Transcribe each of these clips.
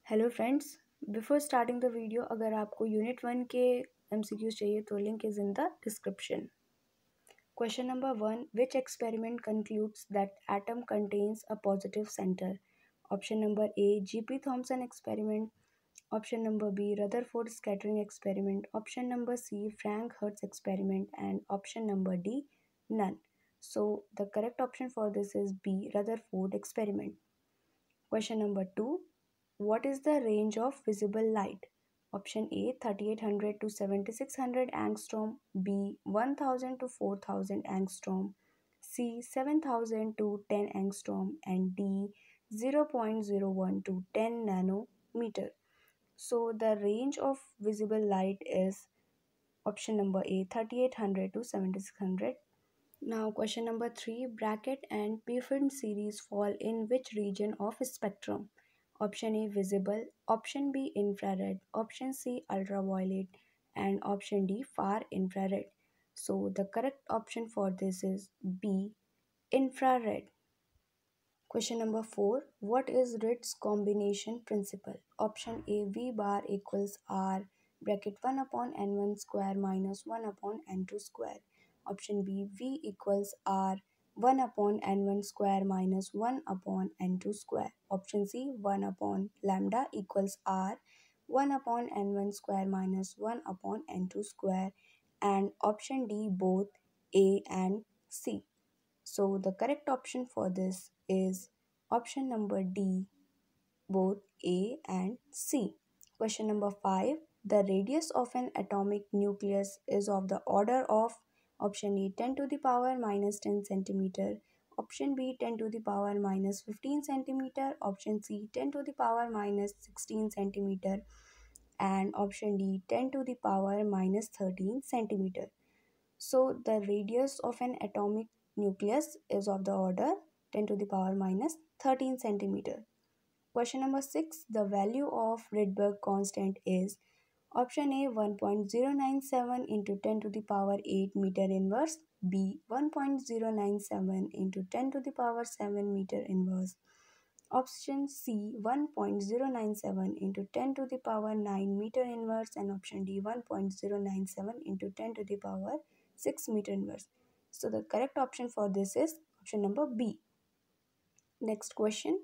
Hello friends. Before starting the video, अगर आपको unit 1 के एमसीक्यूज चाहिए तो link is in the description. Question number 1, which experiment concludes that atom contains a positive centre? Option number A, GP Thomson experiment. Option number B, Rutherford scattering experiment. Option number C, Frank Hertz experiment. And option number D, none. So the correct option for this is B, Rutherford experiment. Question number 2, what is the range of visible light? Option A, 3800 to 7600 angstrom. B, 1000 to 4000 angstrom. C, 7000 to 10 angstrom. And D, 0.01 to 10 nanometer. So the range of visible light is option number A, 3800 to 7600. Now question number 3, bracket and Pfund series fall in which region of spectrum? Option A, visible. Option B, infrared. Option C, ultraviolet. And option D, far infrared. So the correct option for this is B, infrared. Question number 4, what is Ritz combination principle? Option A, V bar equals R bracket 1 upon n1 square minus 1 upon n2 square. Option B, V equals R 1 upon n1 square minus 1 upon n2 square. Option C, 1 upon lambda equals R 1 upon n1 square minus 1 upon n2 square. And option D, both A and C. So the correct option for this is option number D, both A and C. Question number 5. The radius of an atomic nucleus is of the order of option A, 10 to the power minus 10 centimeter. Option B, 10 to the power minus 15 centimeter. Option C, 10 to the power minus 16 centimeter. And option D, 10 to the power minus 13 centimeter. So the radius of an atomic nucleus is of the order 10 to the power minus 13 centimeter. Question number 6. The value of Rydberg constant is option A, 1.097 into 10 to the power 8 meter inverse. B, 1.097 into 10 to the power 7 meter inverse. Option C, 1.097 into 10 to the power 9 meter inverse. And option D, 1.097 into 10 to the power 6 meter inverse. So the correct option for this is option number B. Next question.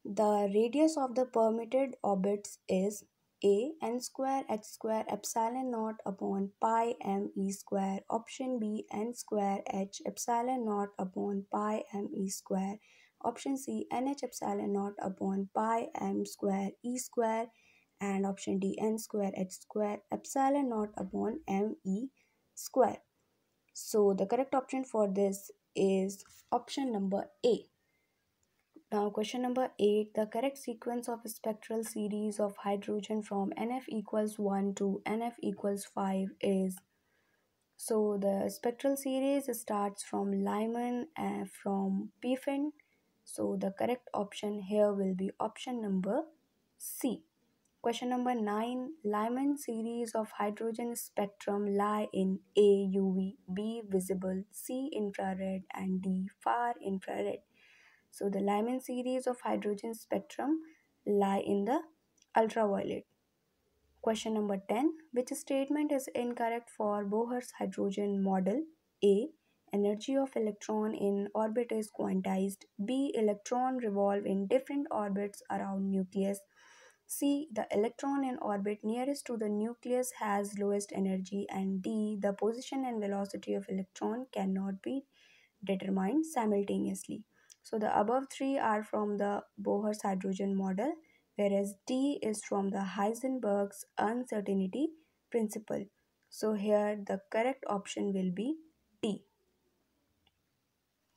The radius of the permitted orbits is A, n square h square epsilon naught upon pi m e square. Option B, n square h epsilon naught upon pi m e square. Option C, nh epsilon naught upon pi m square e square. And option D, n square h square epsilon naught upon m e square. So the correct option for this is option number A. Now question number 8, the correct sequence of a spectral series of hydrogen from NF equals 1 to NF equals 5 is, so the spectral series starts from Lyman and from Pfund. So the correct option here will be option number C. Question number 9, Lyman series of hydrogen spectrum lie in A, UV, B, visible, C, infrared, and D, far infrared. So the Lyman series of hydrogen spectrum lie in the ultraviolet. Question number 10, which statement is incorrect for Bohr's hydrogen model? A, energy of electron in orbit is quantized. B, electron revolve in different orbits around nucleus. C, the electron in orbit nearest to the nucleus has lowest energy. And D, the position and velocity of electron cannot be determined simultaneously. So the above three are from the Bohr's hydrogen model, whereas D is from the Heisenberg's uncertainty principle. So here the correct option will be D.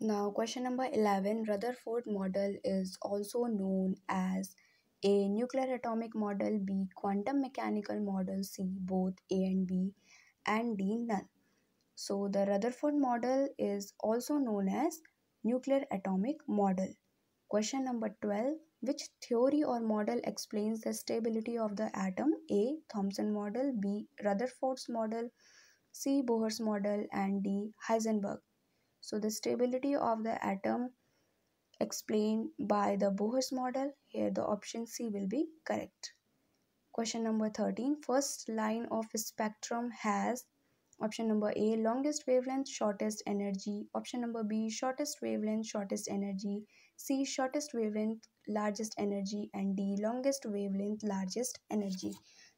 Now question number 11, Rutherford model is also known as A, nuclear atomic model, B, quantum mechanical model, C, both A and B, and D, none. So the Rutherford model is also known as nuclear atomic model. Question number 12, which theory or model explains the stability of the atom? A, Thomson model, B, Rutherford's model, C, Bohr's model, and D, Heisenberg. So the stability of the atom explained by the Bohr's model. Here the option C will be correct. Question number 13. First line of spectrum has option number A, longest wavelength, shortest energy. Option number B, shortest wavelength, shortest energy. C, shortest wavelength, largest energy. And D, longest wavelength, largest energy.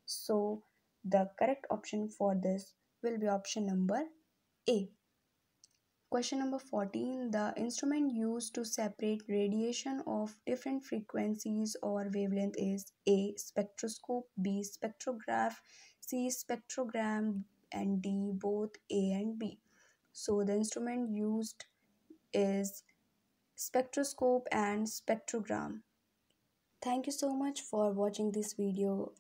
So the correct option for this will be option number A. Question number 14. The instrument used to separate radiation of different frequencies or wavelength is A, spectroscope, B, spectrograph, C, spectrogram, and D, both A and B. So the instrument used is spectroscope and spectrogram. Thank you so much for watching this video.